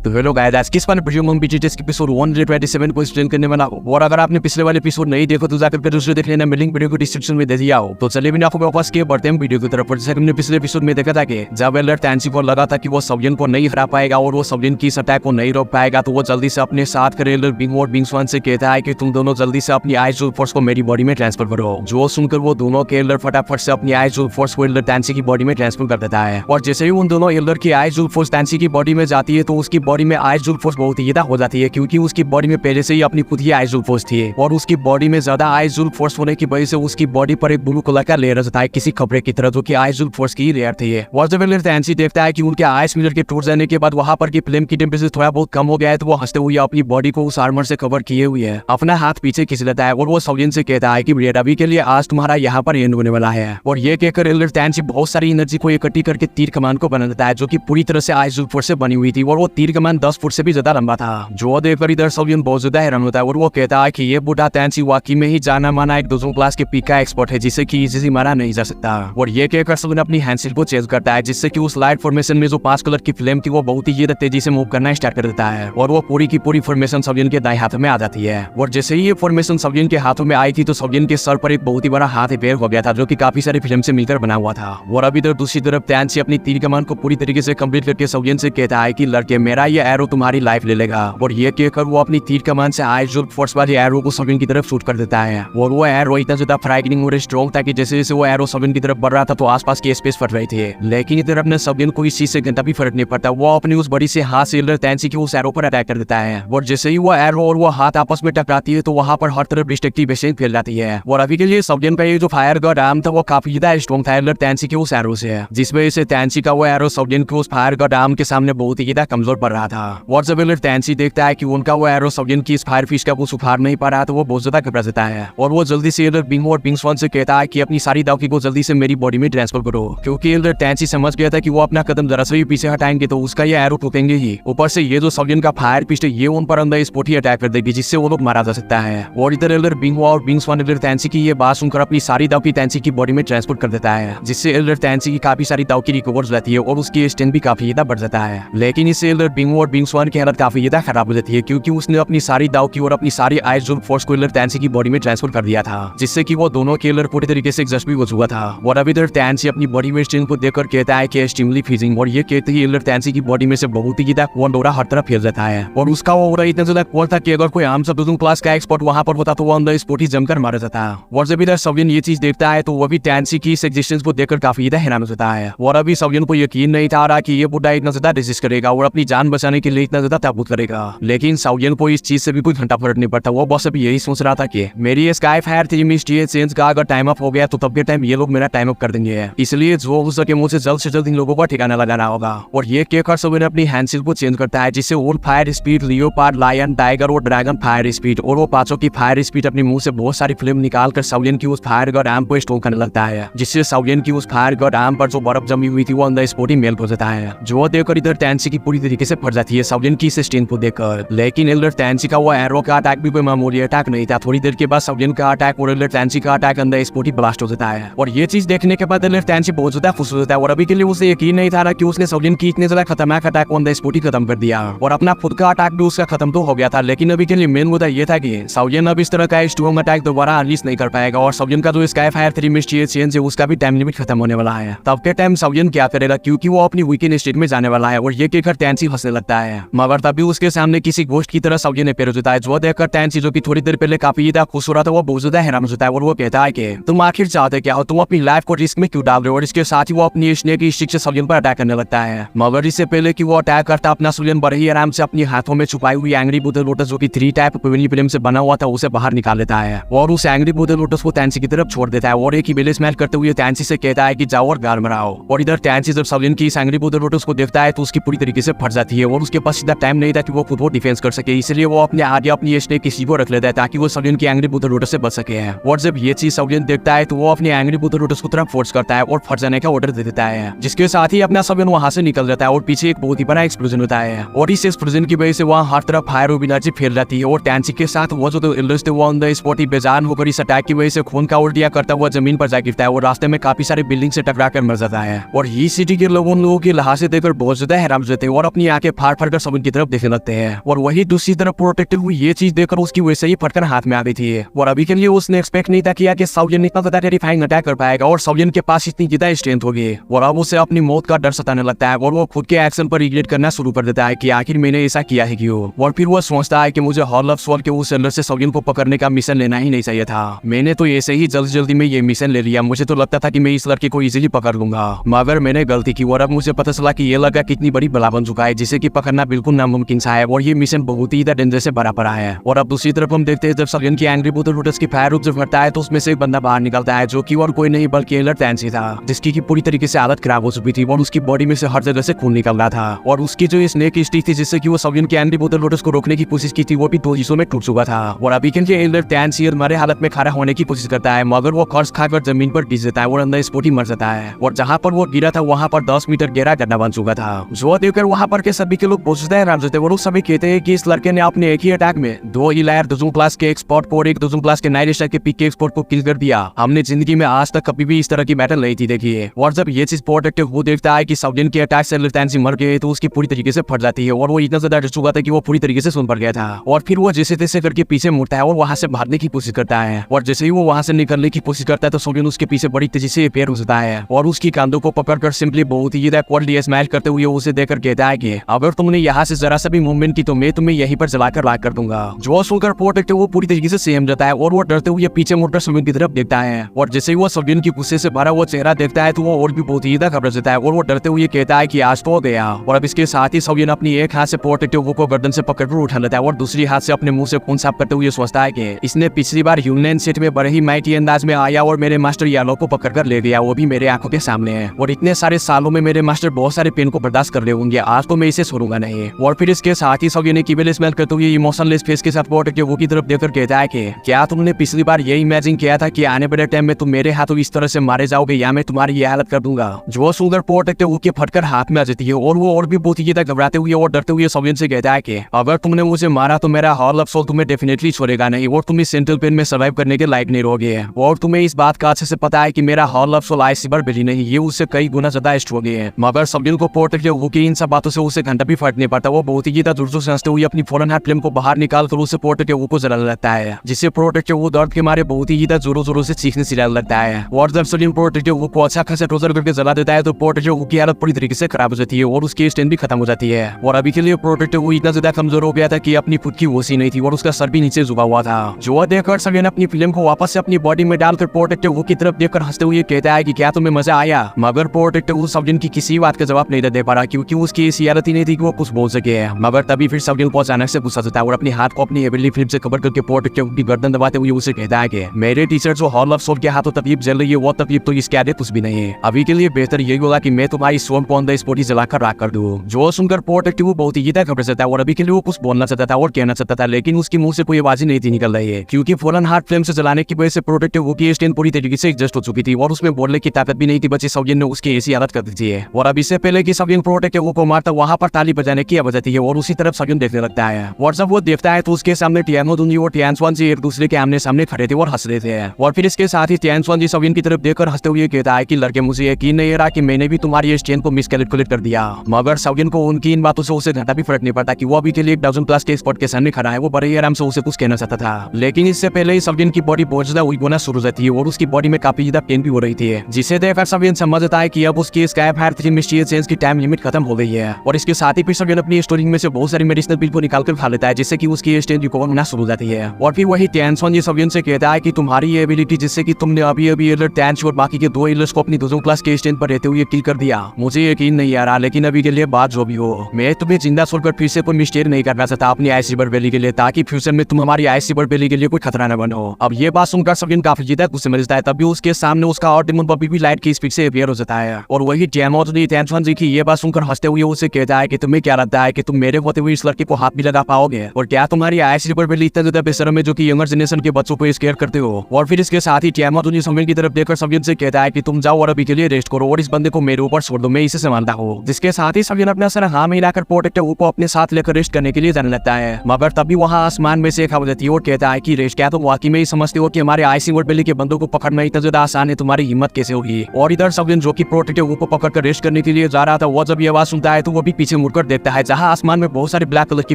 तो hello guys, किस वाले वीडियो में हम बीटीएस के एपिसोड 127 को एक्सप्लेन करने वाला हूं। और अगर आपने पिछले वाले एपिसोड नहीं देखो तो जाकर के दूसरे देख लेना, मैं लिंक वीडियो को डिस्क्रिप्शन में दे दिया हो। तो चलिए बिना आपको वापस किए बढ़ते हैं वीडियो की तरफ। जैसे हमने पिछले एपिसोड में देखा था कि जब एल्डर टैंसी को लगा था कि वो सवियन को नहीं हरा पाएगा और वो सवियन की इस अटैक को नहीं रोक पाएगा, तो वो जल्दी से अपने साथ के एल्डर बिंग और बिंग स्वान से कहता है कि तुम दोनों जल्दी से अपनी आइज फोर्स को मेरी बॉडी में ट्रांसफर करो। जो सुनकर वो दोनों के एल्डर फटाफट से अपनी आइज फोर्स को एल्डर टैंसी की बॉडी में ट्रांसफर कर देता है। और जैसे ही उन दोनों एल्डर की आइज फोर्स टैंसी की बॉडी में जाती है तो उसकी बॉडी में आइज फोर्स बहुत ही ज्यादा हो जाती है, क्योंकि उसकी बॉडी में पहले से ही अपनी खुद ही आइज फोर्स थी और उसकी बॉडी में ज्यादा आइज फोर्स होने की वजह से उसकी बॉडी पर एक ब्लू कलर का लेयर रहता है किसी कपड़े की तरह, जो कि आइज फोर्स की लेयर थी। और जब एल्डर टैंसी देखता है कि उनके आइस मिरर के टूट जाने के बाद वहां पर की फ्लेम की टेम्परेचर थोड़ा बहुत कम हो गया है, तो वो हंसते हुए अपनी बॉडी को उस आर्मर से कवर किए हुए है अपना हाथ पीछे खींच लेता है और वो सवियन से कहता है कि अभी के लिए आज तुम्हारा यहाँ पर एंड होने वाला है। और ये कहकर एल्डर टैंसी बहुत सारी एनर्जी को इकट्ठी करके तीर कमान को बना देता है, जो कि पूरी तरह से आइज फोर्स से बनी हुई थी और वो तीर कमान 10 फुट से भी ज्यादा लंबा था। जो देखकर इधर सवियन बहुत ज्यादा हैरान होता है और वो कहता है कि ये बूढ़ा टैंसी वाकई में ही जाना माना एक दूसरों क्लास के पीक का एक्सपर्ट है, जिसे कि इजीली मारा नहीं जा सकता। और ये कहकर सवियन अपनी हैंडसेट को चेंज करता है, जिससे कि उस लाइट फॉर्मेशन में जो 5 कलर की फ्लेम थी वो बहुत ही ज्यादा तेजी से मूव करना स्टार्ट कर देता है और वो पूरी की पूरी फॉर्मेशन सवियन के दाएं हाथ में आ जाती है। और जैसे ही ये फॉर्मेशन सवियन के हाथों में आई थी तो सवियन के सर पर एक बहुत ही बड़ा हाथ पैर हो गया था, जो कि काफी सारी फिल्म से मिलकर बना हुआ था। और अभी इधर दूसरी तरफ टैंसी अपनी तीर कमान को पूरी तरीके से कंप्लीट करके सवियन से कहता है कि लड़के मेरा ये एरो तुम्हारी लाइफ ले लेगा। और ये कहकर वो अपनी तीर कमान से आइज फोर्स वाली एरो को सवियन की तरफ शूट कर देता है और वो एरो इतना ज्यादा फ्राइटनिंग और स्ट्रॉन्ग था कि जैसे जैसे वो एरो सवियन की तरफ बढ़ रहा था तो आसपास की स्पेस फट रही थी। लेकिन इधर अपने सवियन को इस चीज से घंटा भी फर्क नहीं पड़ता, वो अपनी उस बड़ी से हाथ से एल्डर टैंसी के उस एरो पर अटैक कर देता है। और जैसे ही वो एरो और वो हाथ आपस में टकराती है तो वहां पर हर तरफ डिस्ट्रक्टिव वेसेस फैल जाती है। और अभी के लिए सवियन का ये जो फायर गॉड आर्म था वो काफी ज्यादा स्ट्रॉन्ग था एल्डर टैंसी के उस एरो से, जिस वजह से टैंसी का वो एरो सवियन के उस फायर गॉड आर्म के सामने बहुत ही ज्यादा कमजोर पड़ रहा था। और जब एल्डर टैंसी देखता है कि उनका वो एरो सवियन की इस फायर फिश का कुछ उखाड़ नहीं पा रहा तो वो बहुत ज्यादा घबरा जाता है और वो जल्दी से एल्डर बिंग और बिंग स्वान से कहता है कि अपनी सारी दावकी को जल्दी से मेरी बॉडी में ट्रांसफर करो, क्योंकि एल्डर टैंसी समझ गया था कि वो अपना कदम जरा से भी पीछे हटाएंगे तो उसका ये एरो ठोकेंगे ही। ऊपर से ये जो सवियन का फायर फिस्ट है ये उन पर अंदर स्पॉट ही अटैक कर देगी, जिससे वो लोग मारा जा सकता है। और इधर एल्डर बिंग और बिंग स्वान एल्डर टैंसी की ये बात सुनकर अपनी सारी दावकी टैंसी की बॉडी में ट्रांसफर कर देता है, जिससे एल्डर टैंसी की काफी सारी दावकी रिकवर हो जाती है और उसकी स्ट्रेंथ भी काफी ज्यादा बढ़ जाता है। लेकिन इससे एल्डर बिंग और बिंग स्वान की हालत काफी ज्यादा खराब हो जाती है, क्योंकि उसने अपनी सारी दावकी और अपनी सारी आइज फोर्स को एल्डर टैंसी की बॉडी में ट्रांसफर कर दिया था, जिससे कि वो दोनों के एल्डर पूरी तरीके से एग्जॉस्ट भी हो चुका था। और अभी इधर टैंसी अपनी बॉडी में स्ट्रेंथ को देखकर कहता है कि एक्सट्रीमली फ्रीजिंग, और ये कहते ही एल्डर टैंसी की बॉडी में से बहुत ही ज्यादा कोल्ड ऑरा हर तरफ फैल जाता है और उसका ऑरा इतना ज्यादा कोल्ड था कि अगर कोई आम सब क्लास का एक्सपर्ट वहां पर होता तो वो अंदर स्पॉट ही जमकर मारा जाता। और जब इधर सवियन ये चीज देखता है तो वो भी टैंसी की इस एग्जिस्टेंस को देखकर काफी ज्यादा हैरान हो जाता है। और अभी सवियन को यकीन नहीं था रहा कि ये बुढ़ा इतना ज्यादा रेजिस्ट करेगा और अपनी जान बचाने के लिए इतना ज्यादा ताबूत करेगा। लेकिन सवियन को इस चीज से भी कोई घंटा फर्क नहीं पड़ता, वो बस अभी यही सोच रहा था कि मेरी स्काई फायर थी मिस्ट्री चेंज का अगर टाइम अप हो गया तो तब के टाइम ये लोग मेरा टाइम अप कर देंगे, इसलिए जो हो सके मुझे जल्द से जल्द इन लोगों का ठिकाना लगाना होगा। और ये कहकर सवियन अपनी हैंडसेल को चेंज करता है, जिससे wolf fire speed, leopard, lion, tiger और ड्रैगन फायर स्पीड और वो पांचों की फायर स्पीड अपने मुंह से बहुत सारी फिल्म निकालकर सवियन की उस फायर गॉड आर्म को स्टोन करने लगता है, जिससे सवियन की उस फायर गॉड आर्म पर जो बर्फ जमी हुई थी वो अंदर स्पॉट ही मेल्ट हो जाता है, जो देखकर इधर टैंसी की पूरी तरीके से फट जाती है सवियन की इस स्ट्रेंथ को देखकर। लेकिन एल्डर टैंसी का वो एरो का अटैक भी कोई मामूली अटैक नहीं था। थोड़ी देर के बाद सवियन का अटैक और एल्डर टैंसी का अटैक अंदर स्पॉट ही ब्लास्ट हो जाता है और ये चीज देखने के बाद एल्डर टैंसी बहुत ज्यादा खुश हो जाता है और अभी के लिए उसे यकीन नहीं था कि उसने सवियन की इतने ज्यादा खतरनाक अटैक को अंदर स्पॉट ही खत्म कर दिया और अपना खुद का अटैक भी उसका खत्म तो हो गया था। लेकिन अभी के लिए मेन मुद्दा ये था कि सवियन अब इस तरह का स्ट्रॉन्ग अटैक दोबारा अनलीश नहीं कर पाएगा और सवियन का जो स्काई फायर 3 मिस्ट्री चेंज है उसका भी टाइम लिमिट खत्म होने वाला है। तब के टाइम सवियन क्या करेगा, क्योंकि वो अपनी वीकेंड स्टेट में जाने वाला है। और ये कहकर टैंसी हंसने लगता है, मगर तभी उसके सामने किसी घोस्ट की तरह सवियन ने पैर हो जाता है, जो देखकर टैंसी जो कि थोड़ी देर पहले काफी ज्यादा खुश हो रहा था वो बहुत ज्यादा हैरान हो जाता है और वो कहता है कि तुम आखिर चाहते क्या हो, तुम अपनी लाइफ को रिस्क में क्यों डाल रहे हो। और इसके साथ ही वो अपनी स्नेक स्टिक से सवियन पर अटैक करने लगता है, मगर इससे पहले कि वो अटैक करता अपना सवियन बड़े ही आराम से अपनी हाथों में छुपाई हुई एंग्री बुद्धर लोटस जो कि 3 टाइप फिल्म से बना हुआ था उसे बाहर निकाल लेता है और उस एंग्री बुद्धर लोटस को टैंसी की तरफ छोड़ देता है और एक ही बेले स्मेल करते हुए टैंसी से कहता है कि जाओ और गार मराओ। और इधर टैंसी जब सवियन की इस एंग्री बुद्धर लोटस को देखता है तो उसकी पूरी तरीके से फट जाती है और उसके पास सीधा टाइम नहीं था कि वो खुद को डिफेंस कर सके, इसलिए वो अपने आगे अपनी स्नेक किसी को रख लेता है ताकि वो सवियन की एंग्री बुद्धर लोटस से बच सके। और जब ये चीज सवियन देखता है तो वो अपनी एंग्री बुद्धर लोटस को तरफ फोर्स करता है और फट जाने का ऑर्डर दे देता है, जिसके साथ ही अपना सवियन वहां से निकल जाता है और पीछे एक बहुत ही बड़ा एक्सप्लोजन होता है और इस एक्सप्लोजन की वजह से वहाँ हर तरफ फायर और एनर्जी फैल जाती है और टैंसी के साथ वो जो एल्डर्स थे वो अंदर स्पॉट ही बेजान होकर इस अटैक की वजह से खून का उल्टिया करता हुआ जमीन पर जा गिरता है और रास्ते में काफी सारे बिल्डिंग से टकरा कर मर जाता है। और ये सिटी के लोगों की लाशें देखकर बहुत ज्यादा हैरान हो जाते हैं और अपनी आंखें आंखें फाड़ फाड़ कर सविन की तरफ देखने लगते हैं और वही दूसरी तरफ प्रोटेक्टिव हुई ये चीज देखकर उसकी वैसे ही फटकर हाथ में आ गई थी और अभी के लिए उसने एक्सपेक्ट नहीं था किया कि साउलियन इतना ज्यादा टेरिफाइंग अटैक कर पाएगा और साउलियन के पास इतनी ज्यादा स्ट्रेंथ होगी और अब उसे अपनी मौत का डर सताने लगता है और वो खुद के एक्शन पर रिग्रेट करना शुरू कर देता है कि आखिर मैंने ऐसा किया है क्यों। और फिर वो सोचता है कि मुझे हॉल ऑफ सोल के उस अंदर से साउलियन को पकड़ने का मिशन लेना ही नहीं चाहिए था। मैंने तो ऐसे ही जल्दी में ये मिशन ले लिया। मुझे तो लगता था कि मैं इस लड़के को इजीली पकड़ लूंगा, मगर मैंने गलती की और अब मुझे पता चला कि ये लड़का कितनी बड़ी बला बन चुका है जिसे कि पकड़ना बिल्कुल नामुमकिन सा है और ये मिशन बहुत ही डेंजर से भरा पड़ा है। और अब दूसरी तरफ हम देखते हैं जब साउलियन की एंग्री बोतल रूटर्स की फायर रूप से फटता है तो उसमें से एक बंदा बाहर निकलता है जो कि और कोई नहीं बल्कि एलर्ट टैंसी था जिसकी की पूरी तरीके से हालत खराब हो चुकी थी और उसकी बॉडी में से हर जगह से खून निकल रहा था और उसकी जो स्नेक स्टिक थी जिससे कि वो साउलियन की एंग्री बोतल रूटर्स को रोकने की कोशिश की थी वो भी 2 हिस्सों में टूट चुका था। और अभी के एलर्ट टैंसी मरे हालत में खड़ा होने की कोशिश करता है मगर वो कर्ज खाकर जमीन पर गिर जाता है और अंदर स्पॉट ही मर जाता है और जहाँ पर वो गिरा था वहाँ पर 10 मीटर गहरा गड्ढा बन चुका था। जो देखकर वहाँ पर के सभी के लोग पहुंचते हैं रामजते और लोग सभी कहते हैं कि इस लड़के ने अपने एक ही अटैक में 2 इलायर दुजुम क्लास के एक्सपोर्ट को और एक दुजुम क्लास के नाइट स्टार के पीक के एक्सपोर्ट को किल कर दिया। हमने जिंदगी में आज तक कभी भी इस तरह की बैटल नहीं थी देखी है। और जब ये चीज प्रोटेक्टिव वो देखता है कि साउलियन के अटैक से एलर्ट मर गए तो उसकी पूरी तरीके से फट जाती है और वो इतना ज्यादा डर चुका था कि वो पूरी तरीके से सुन पड़ गया था और फिर वो जैसे तैसे करके पीछे मुड़ता है और वहां से भागने की कोशिश करता है और जैसे ही वो वहां से निकलने की कोशिश करता है तो साउलियन उसके पीछे बड़ी तेजी से पैर हो जाता है और उसकी कांधों को पकड़कर सिंपली बहुत ही ज्यादा स्माइल करते हुए उसे देखकर कहता है कि अगर तुमने यहाँ से जरा सा भी मूवमेंट की तो मैं तुम्हें यहीं पर जलाकर लाक कर दूंगा। जो सुनकर प्रोटेक्टिव वो पूरी तरीके से सहम जाता है और वो डरते हुए पीछे मुड़कर साउलियन की तरफ देखता है और जैसे ही वो साउलियन की गुस्से से भरा वो चेहरा देखता है तो वो और भी बहुत ही ज्यादा घबरा जाता है और वो डरते हुए कहता है कि आज तो हो गया। और अब इसके साथ ही साउलियन अपनी एक हाथ से प्रोटेक्टिव को गर्दन से पकड़कर उठा लेता है और दूसरी हाथ से अपने मुंह से खून साफ करते हुए सोचता है कि इसने पिछली बार ह्यूमन सेट में बड़े ही माइटी अंदाज में आया और मेरे मास्टर यालो को पकड़कर ले गया, वो भी मेरे आंखों के सामने है और इतने सारे सालों में मेरे मास्टर बहुत सारे पेन को बर्दाश्त कर ले होंगे, आज तो मैं इसे छोड़ूंगा नहीं। और फिर इसके साथ ही साउलियन ने कीबल स्मेल करते हुए इमोशनलेस फेस के साथ प्रोटेक्टिव की तरफ देखकर कहता है कि क्या तुमने पिछली बार ये इमेजिन किया था कि आने वाले टाइम में तुम मेरे हाथों इस तरह से मारे जाओगे या मैं तुम्हारी ये हालत कर दूंगा। जो सुनकर प्रोटेक्टिव के फटकर हाथ में आ जाती है और वो और भी बहुत ही ज्यादा घबराते हुए और डरते हुए साउलियन से कहता है कि अगर तुमने मुझे मारा तो मेरा हॉल ऑफ सोल तुम्हें डेफिनेटली छोड़ेगा नहीं और तुम इस सेंट्रल पेन में सर्वाइव करने के लायक नहीं रहोगे। और तुम्हें इस बात का अच्छे से पता है कि मेरा हॉल ऑफ सोल आइसबर्ग बेली नहीं, ये उससे कई गुना ज्यादा स्ट्रॉन्ग है। मगर साउलियन को प्रोटेक्टिव की इन सब बातों से उसे घंटा भी फर्क नहीं पड़ता। वो बहुत ही ज्यादा जोर से हंसते हुए अपनी फौरन हाथ फ्लेम को बाहर निकाल कर उसे प्रोटेक्टिव को जला लगता है जिससे प्रोटेक्टिव दर्द के मारे बहुत ही ज्यादा जोरों से चीखने चिल्लाने लगता है। और जब साउलियन प्रोटेक्टिव को अच्छा खासा टोर्चर करके जला देता है तो प्रोटेक्टिव की हालत पूरी तरीके से खराब हो जाती है और उसकी स्ट्रेंथ भी खत्म हो जाती है। और अभी के लिए प्रोटेक्टिव इतना ज्यादा कमजोर हो गया था कि अपनी खुद की होश ही नहीं थी और उसका सर भी नीचे झुका हुआ था। जो देखकर साउलियन अपनी फिल्म को वापस से अपनी बॉडी में डालकर प्रोटेक्टिव की तरफ देखकर हंसते हुए कहता है कि क्या तुम्हें मजा आया। मगर प्रोटेक्टिव साउलियन की किसी बात का जवाब नहीं दे पा रहा क्योंकि उसकी ऐसी हालत ही नहीं थी कि वो कुछ बोल सके। मगर तभी फिर साउलियन को अचानक से गुस्सा आता है और अपने हाथ को अपनी हेवीली फिल्म से कवर करके प्रोटेक्टिव की गर्दन दबाते हुए उसे कहता है कि मेरे टीचर जो हॉल ऑफ सोल के हाथों तकलीफ जल रही है वो तकलीफ तो इसके आगे कुछ भी नहीं है। अभी के लिए बेहतर यही होगा कि मैं तुम्हारी सोल को अंदर स्पॉटी जलाकर राख कर दूं। जो सुनकर प्रोटेक्टिव बहुत ही ज्यादा घबरा जाता है और अभी के लिए वो कुछ बोलना चाहता था और कहना चाहता था लेकिन उसके मुंह से कोई आवाज नहीं थी निकल रही है क्योंकि फौरन हार्ट फ्लेम से जलाने की वजह से प्रोटेक्टिव की स्ट्रेंथ पूरी तरीके से एडजस्ट हो चुकी थी और उसमें बोलने की ताकत भी नहीं थी। बच्चे साउलियन ने उसकी ऐसी हालत कर दी थी। और अब इससे पहले कि साउलियन प्रोटेक्टिव को मारता वहां पर ताली बजाने की आवाज आती है और उसी तरफ साउलियन देखने लगता है और जब वो देखता है तो उसके सामने टियानो दुनी और टियानस्वान जी एक दूसरे के आमने सामने खड़े थे और हंस रहे थे। और फिर इसके साथ ही टियानस्वान जी साउलियन की तरफ देखकर हंसते हुए कहता है कि लड़के मुझे यकीन नहीं रहा कि मैंने भी तुम्हारी स्ट्रेंथ को मिसकैलकुलेट कर दिया। मगर साउलियन को उनकी इन बातों से उसे घंटा भी फर्क नहीं पड़ता कि वो अभी के लिए एक डाउजन क्लास के स्पॉट के सामने खड़ा है। वो बड़े ही आराम से उसे कुछ कहना चाहता था लेकिन इससे पहले ही साउलियन की बॉडी बहुत ज्यादा वीक होना शुरू हो जाती है और उसकी बॉडी में काफी ज्यादा पेन भी हो रही थी जिसे देखकर साउलियन समझता है कि अब उसकी स्काई फायर 3 मिस्टीरियस चेंज की टाइम लिमिट खत्म हो गई है। और इसके साथ ही फिर साउलियन अपनी स्टोरिंग में से बहुत सारी मेडिसिनल पिल को निकालकर खा लेता है जिससे कि उसकी स्ट्रेंथ रिकवर होना शुरू हो जाती है। और फिर वही टियानस्वान जी साउलियन से कहता है कि तुम्हारी ये एबिलिटी जिससे कि तुमने अभी एलर्ट टैंच और बाकी के 2 एलर्ट्स को अपनी दूसरी क्लास के स्ट्रेंथ पर रहते हुए किल कर दिया, मुझे यकीन नहीं आ रहा। लेकिन अभी के लिए बात जो भी हो मैं तुम्हें जिंदा छोड़कर फिर से कोई मिस्टेक नहीं करना चाहता अपनी आइसबर्ग वैली के लिए ताकि फ्यूचर में तुम हमारी आइसबर्ग वैली के लिए कोई खतरा न बनो। अब ये बात सुनकर साउलियन काफी ज्यादा गुस्से में जाता है। तभी उसके सामने उसका और डेमन बॉबी भी लाइट की स्पीड से अपीयर हो जाता है और वही टियानस्वान जी की ये बात सुनकर हंसते हुए उसे कहता है कि तुम्हें क्या लगता है कि तुम मेरे होते हुए इस लड़के को हाथ भी लगा पाओगे और क्या तुम्हारी आइसबर्ग वैली इतना ज्यादा बेशर्म है जो कि यंगर जनरेशन के बच्चों को स्केयर करते हो। और फिर इसके साथ ही टियानस्वान जी साउलियन की तरफ देखकर साउलियन से कहता है कि तुम जाओ और अभी के लिए रेस्ट करो और इस बंदे को मेरे ऊपर छोड़ दो, मैं इसे संभालता हूँ। जिसके साथ ही साउलियन अपना सर हाँ में हिलाकर प्रोटेक्टिव को अपने साथ लेकर रेस्ट करने के लिए जाने लगता है। मगर तभी वहाँ आसमान में से एक आवाज आती है और कहता है कि रेस्ट क्या तुम वाकई में ही समझते हो कि हमारे आइसबर्ग वैली के बंदों को पकड़ना इतना ज्यादा आसान है, तुम्हारी हिम्मत कैसे होगी। और इधर साउलियन जो कि प्रोटेक्टिव को पकड़कर रेस्ट करने के लिए जा रहा था वो जब ये आवाज सुनता है तो वो भी पीछे मुड़कर देखता है जहाँ आसमान में बहुत सारे ब्लैक कलर की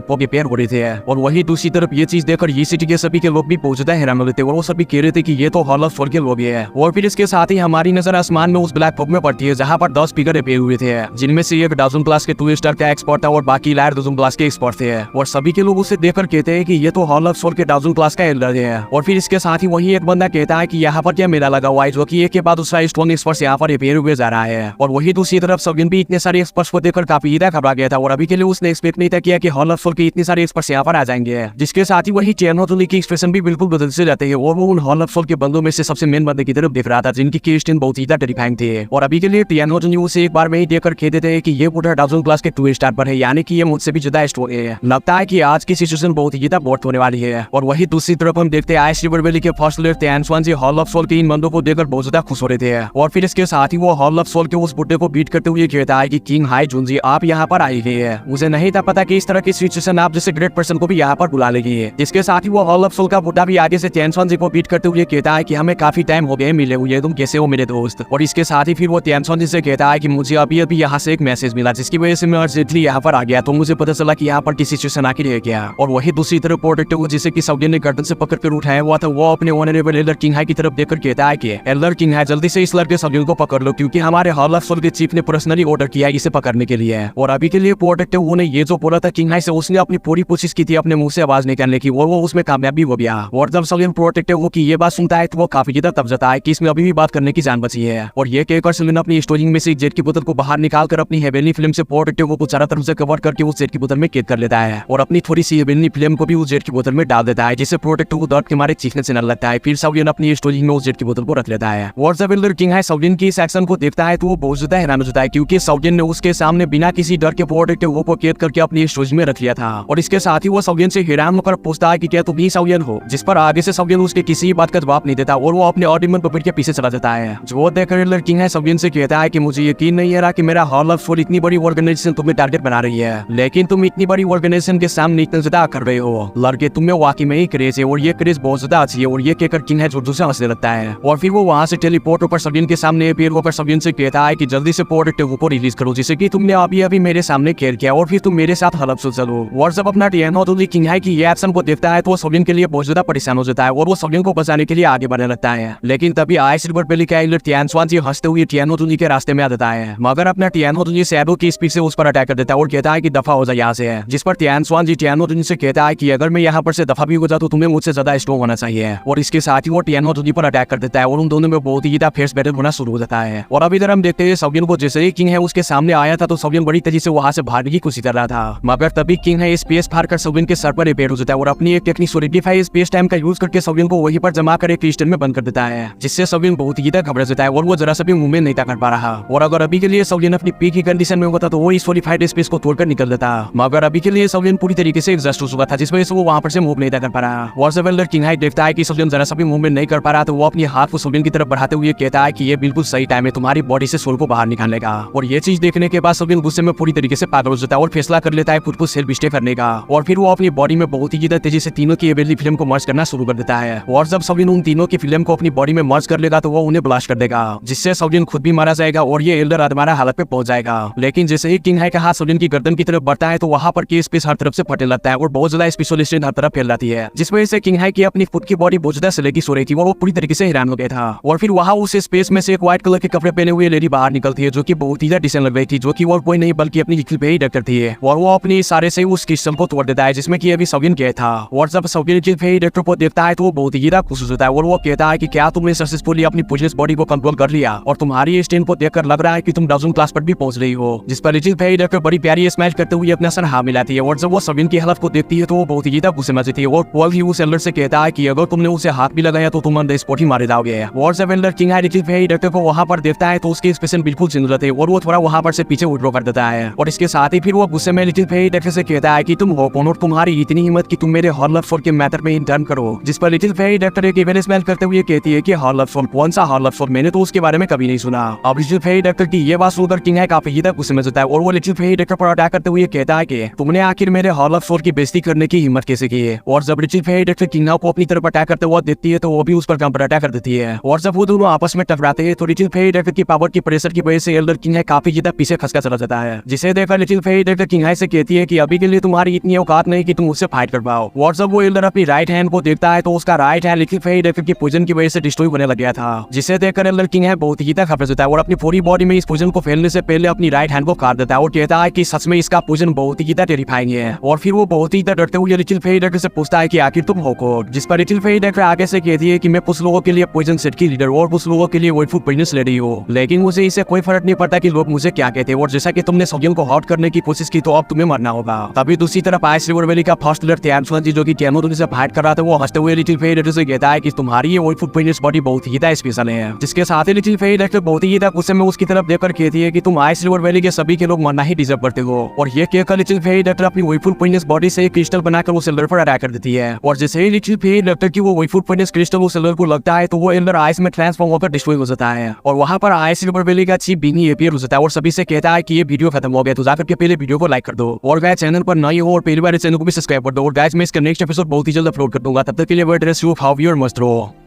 फॉग पेयर हो रहे थे। और वही दूसरी तरफ ये चीज देखकर ये सिटी के सभी के लोग भी बहुत ज्यादा हैरान हो रहे थे और वो सभी कह रहे थे कि ये तो हॉल ऑफ सोल के लोग है। और फिर इसके साथ ही हमारी नजर आसमान में उस ब्लैक फॉग में पड़ती है जहाँ पर 10 फिगर पे हुए थे, जिनमें से एक डाउजन क्लास के 2 स्टार का एक्सपर्ट था और बाकी लायर डाउजन क्लास के एक्सपर्ट थे। और सभी के लोग उसे देखकर कहते हैं कि ये तो हॉल ऑफ सोल के डाउजन क्लास का एल्डर है। और फिर इसके साथ ही वही एक बंदा कहता है कि यहाँ पर क्या मेला लगा हुआ है, जो कि एक के बाद दूसरा स्ट्रॉन्ग एक्सपर्ट यहाँ पर रिपेयर हुए जा रहा है। और वही दूसरी तरफ सौगिन भी इतने सारे एक्सपर्ट्स को देखकर काफी ज्यादा घबरा गया था और अभी के लिए उसने एक्सपेक्ट नहीं था किया कि हॉल ऑफ सोल के इतने सारे एक्सपर्ट्स यहाँ पर आ जाएंगे। जिसके साथ ही वही चैनोटोली की एक्सप्रेशन भी बिल्कुल बदल से जाते हैं और वो उन हॉल ऑफ सोल के बंदों में से सबसे मेन बंदे की तरफ देख रहा था जिनकी केस्टिन बहुत ही टेरिफाइंग थे। और अभी के लिए टियानोटोली उसे एक बार में ही देखकर कहते थे कि ये पूरा डाउजन क्लास के 2 स्टार पर है, यानी कि ये मुझसे भी ज्यादा स्ट्रॉन्ग है। लगता है कि आज की सिचुएशन बहुत ही ज्यादा बोर्ड होने वाली है। और वही दूसरी तरफ हम देखते हैं आइस रिवर वैली के फर्स्ट लेयर त्यानस्वान जी हॉल ऑफ सोल के इन बंदों को देखकर बहुत ज्यादा खुश हो रहे थे। और फिर इसके साथ ही वो हॉल ऑफ सोल के उस बुड्ढे को बीट करते हुए कहता है कि किंग हाई जुनजी आप यहाँ पर आई गई है, मुझे नहीं था पता कि इस तरह की सिचुएशन आप जैसे ग्रेट पर्सन को भी यहाँ पर बुला लेगी। जिसके साथ ही वो हॉल ऑफ सोल का बुड्ढा भी आगे से त्यानस्वान जी को बीट करते हुए कहता है कि हमें काफी टाइम हो गए मिले हुए, तुम कैसे हो मेरे दोस्त। और इसके साथ ही फिर वो त्यानस्वान जी से कहता है कि मुझे अभी यहाँ से एक मैसेज मिला जिसकी वजह से मैं अर्जेंटली यहाँ पर आ गया, तो मुझे पता चला कि यहाँ पर किसी सिचुएशन आके रह गया। और वही दूसरी तरफ प्रोटेक्टर को जिसे कि सौगिन ने गर्दन से पकड़ कर उठाया हुआ था वो अपने ऑनरेबल एल्डर किंग हाई की तरफ देखकर कहता है कि एल्डर किंग हाई जल्दी से इस लड़के सौगिन को पकड़ लो, क्योंकि हमारे हॉल ऑफ सोल के चीफ ने पर्सनली ऑर्डर किया इसे पकड़ने के लिए। और अभी के लिए प्रोटेक्टर वो ने ये जो बोला था किंग हाई से उसने अपनी पूरी कोशिश की थी अपने मुंह से आवाज निकालने की, वो उसमें कामयाब भी हो गया। और जब सौगिन प्रोटेक्टर वो की ये बात सुनता है तो वो काफी ज्यादा तब जाता है कि इसमें अभी भी बात करने की जान बची है। और ये कहकर सौगिन अपनी स्टोरिंग में से जेट की बोतल को बाहर निकालकर अपनी हेवेनली फिल्म से प्रोटेक्टर को चारों तरफ से कवर करके उस जेट की बोतल में कैद कर लेता है और अपनी थोड़ी सी हेवेनली फिल्म को भी उस जेट की बोतल में डाल देता है, जिससे प्रोटेक्टर को दर्द के मारे चीखने से न लगता है। फिर सौगिन अपनी स्टोरिंग में उस जेट की बोतल को रख लेता है। और जब एल्डर किंग हाई सौगिन की इस एक्शन को देखता है तो वो बहुत ज्यादा हैरान हो जाता है, क्योंकि सौगिन ने उसके सामने बिना किसी डर के प्रोटेक्टर को कैद करके अपनी स्टोरेज में रख लिया था। और इसके साथ ही वो सौगिन से हैरान होकर पूछता है कि क्या तुम ही सौगिन हो, जिस पर आगे से सौगिन उसके किसी बात का जवाब नहीं देता और वो अपने ऑर्डिमन पपेट के पीछे चला जाता है। जो देखकर एल्डर किंग हाई सौगिन से कहता है कि मुझे यकीन नहीं है रहा कि मेरा हॉल ऑफ सोल इतनी बड़ी ऑर्गेनाइजेशन तुम्हें टारगेट बना रही है, लेकिन तुम इतनी बड़ी ऑर्गेनाइजेशन के सामने इतना ज्यादा कर रहे हो लड़के, तुम्हें वाकई में ही क्रेज है और ये क्रेज बहुत ज्यादा अच्छी है। और ये कहकर किंग हाई जोर से हंसने लगता है और फिर वो वहां से टेलीपोर्ट होकर सौगिन के सामने अपीयर होकर सौगिन से कहता है कि जल्दी से प्रोटेक्टर को रिलीज करो जिसे कि तुमने अभी मेरे सामने केयर किया और फिर तुम मेरे साथ हलब से चलो। और जब अपना टियानोटोली किंग हाई की ये एक्शन को देखता है तो वो सौगिन के लिए बहुत ज्यादा परेशान हो जाता है और वो सौगिन को बचाने के लिए आगे बढ़ने लगता है। लेकिन तभी आइस रिवर वैली का एल्डर त्यानस्वान जी हंसते हुए टियानोटोली के रास्ते में आ जाता है, मगर अपना टियानोटोली शैडो की स्पीड से उस पर अटैक कर देता है और कहता है कि दफा हो जाए यहाँ से। जिस पर त्यानस्वान जी टियानोटोली से कहता है कि अगर मैं यहाँ पर से दफा भी हो जाता तो तुम्हें मुझसे ज्यादा स्ट्रॉन्ग होना चाहिए। और इसके साथ ही वो टियानोटोली पर अटैक कर देता है और उन दोनों में बहुत ही ज्यादा फेस बैटल होना शुरू हो जाता है। और अभी इधर हम देखते हैं सौगिन को जैसे ही किंग है उसके सामने आया था तो सौगिन बड़ी तेजी से वहां से भागने की कोशिश कर रहा था, मगर तभी किंग है स्पेस फार कर सौगिन के सर पर रिपेयर हो जाता है और अपनी एक टेक्निक सोलिडिफाई स्पेस टाइम का यूज करके सौगिन को वहीं पर जमा कर एक क्रिस्टल में बंद कर देता है, जिससे सौगिन बहुत ही ज्यादा घबरा जाता है और वो जरा सा भी मूवमेंट नहीं कर पा रहा। और अगर अभी के लिए सौगिन अपनी पीक की कंडीशन में होता तो वो इस सोलिडिफाइड स्पेस को तोड़कर निकल देता, मगर अभी के लिए सौगिन पूरी तरीके से एग्जॉस्ट हो चुका था जिस वजह से वो वहां पर से मूव नहीं कर पा रहा। और जब एल्डर किंग हाई देखता है कि सौगिन जरा सा भी मूवमेंट नहीं कर पा रहा तो वो अपनी हाथ को सौगिन की तरफ बढ़ाते हुए कहता है कि ये बिल्कुल सही टाइम है तुम्हारी बॉडी से सोल को बाहर निकालने का। और ये चीज देखने के बाद सौगिन गुस्से में पूरी तरीके से पागल हो जाता है और फैसला कर लेता है खुद को सेल्फ स्टे करने का। और फिर वो अपनी बॉडी में बहुत ही ज्यादा तेजी से तीनों की एवेनली फिल्म को मर्ज करना शुरू कर देता है। और जब सौगिन उन तीनों की फिल्म को अपनी बॉडी में मर्ज कर लेगा तो वो उन्हें ब्लास्ट कर देगा, जिससे सौगिन खुद भी मारा जाएगा और ये एल्डर अधमारा हालत पे पहुंच जाएगा। लेकिन जैसे ही किंग हाई का हाथ सौगिन की गर्दन की तरफ बढ़ता है तो वहां पर की स्पेस हर तरफ से फटने लगता है और बहुत ज्यादा स्पेशलिस्ट हर तरफ फैल जाती है, जिस वजह से किंग हाई की अपनी खुद की बॉडी बहुत ज्यादा सलेगी सो रही थी और वो पूरी तरीके से हैरान हो गया था। और फिर वहां उस स्पेस में से एक व्हाइट कलर के कपड़े पहने हुए लेडी बाहर निकलती है जो कि बहुत ही डिसेंट लग रही थी, जो कि और कोई नहीं बल्कि अपनी पे डॉक्टर थी। और वो अपनी सारे से उस क्रिस्टल को तोड़ देता है जिसमें कि अभी सौगिन गया था। और जब सौगिन डॉक्टर को देखता है तो वो बहुत ही ज्यादा खुश हो जाता है और वो कहता है कि क्या तुमने सक्सेसफुली अपनी पुलिस बॉडी को कंट्रोल कर लिया और तुम्हारी स्ट्रेंथ को देखकर लग रहा है कि तुम डाउजन क्लास पर भी पहुंच रही हो। जिस पर लिटिल फेरी डॉक्टर बड़ी प्यारी स्माइल करते हुए अपना सर हाँ मिलाती है। और जब वो सौगिन की हालत को देखती है तो वो बहुत ही ज्यादा गुस्से में जाती है और पॉल ही उस एल्डर से कहता है कि अगर तुमने उसे हाथ भी लगाया तो तुम ऑन द स्पॉट ही मारे जाओगे। और जब Elder king high little fairy doctor को वहां पर देखता है तो उसके एक्सप्रेशन बिल्कुल चेंज होते हैं और वो थोड़ा वहां पर से पीछे विड्रॉ कर देता है। और इसके साथ ही फिर वो गुस्से में लिटिल फेरी डॉक्टर से कहता है कि तुम हो कौन और तुम्हारी इतनी हिम्मत कि तुम मेरे हॉल ऑफ सोल के मैटर में इंटर्न करो। जिस पर लिटिल फेरी डॉक्टर एक इवेंट स्मेल करते हुए कहती है कि हॉल ऑफ सोल, कौन सा हॉल ऑफ सोल, मैंने तो उसके बारे में कभी नहीं सुना। अब लिटिल फेरी डॉक्टर की ये बात सुनकर किंग हाई काफी ज्यादा गुस्से में जाता है और वो लिटिल फेरी डॉक्टर पर अटैक करते हुए कहता है कि तुमने आखिर मेरे हॉल ऑफ सोल की बेइज्जती करने की हिम्मत कैसे की है। और जब little fairy doctor king high को अपनी तरफ अटैक करते हुए देखती है तो वो भी उस पर काउंटर अटैक कर देती है। और जब वो दोनों आपस में टकराते हैं तो लिटिल फेरी डॉक्टर की पावर की प्रेशर की वजह से एल्डर किंग हाई काफी ज्यादा पीछे खसका चला जाता है, जिसे देखकर little fairy director king high से कहती है कि अभी के लिए तुम्हारी इतनी औकात नहीं कि तुम उससे फाइट कर पाओ। और जब वो एल्डर अपनी राइट हैंड को देखता है तो उसका right hand little fairy director की पोजन की वजह से डिस्ट्रॉय होने लग गया था, जिसे देखकर एल्डर किंग है बहुत ही घबरा जाता है और अपनी पूरी बॉडी में इस पोजन को फैलने से पहले अपनी राइट हैंड को काट देता है और कहता है कि सच में इसका पोजन बहुत ही टेरिफाइंग है। और फिर वो बहुत ही डरते हुए लिटिल फेरी डायरेक्टर से पूछता है कि आखिर तुम हो कौन, जिस पर लिटिल फेरी डायरेक्टर आगे से कहती है कि मैं कुछ लोगों के लिए पॉइजन सेट की लीडर और कुछ लोगों के लिए वर्डफुल बिजनेस लेडी हूँ, लेकिन मुझे इससे कोई फर्क नहीं पड़ता कि लोग मुझे क्या कहते हैं और जैसा कि तुमने सोगियन को हॉट करने की कोशिश की तो अब तुम्हें मरना होगा। तभी दूसरी तरफ आइस रिवर वैली का फर्स्ट लीडर त्यानसुआन जी जो कि कैमोटोनी से फाइट कर रहा था वो हंसते हुए लिटिल फेरी डायरेक्टर से कहता है कि तुम्हारी ये वर्डफुल बिजनेस बॉडी बहुत ही स्पेशल है, जिसके साथ ही लिटिल फेरी डायरेक्टर बहुत ही गुस्से में उसकी तरफ देखकर कहती है कि तुम आइस रिवर वैली के सभी के लोग मरना ही डिजर्व करते हो। और ये कहकर लिटिल फेरी डायरेक्टर अपनी वर्डफुल बिजनेस बॉडी से क्रिस्टल बनाकर उस एल्डर पर अटैक कर देती है और जैसे ही लिटिल फेरी डायरेक्टर की वो वर्डफुल बिजनेस क्रिस्टल उस एल्डर को लगता है तो वो एल्डर आइस में ट्रांसफॉर्म होकर डिस्ट्रॉय हो जाता है और वहां पर आइस रिवर वैली का चीफ बीनी अपीयर हो जाता है और सभी से कहता है कि ये वीडियो खत्म हो गया, तो जाकर के पहले वीडियो को लाइक कर दो और गाइस चैनल पर नए हो और पहली बार चैनल को भी सब्सक्राइब कर दो और गाइस मैं इसका नेक्स्ट एपिसोड बहुत ही जल्द अपलोड कर दूंगा। तब तक के लिए wait rest you how your must row.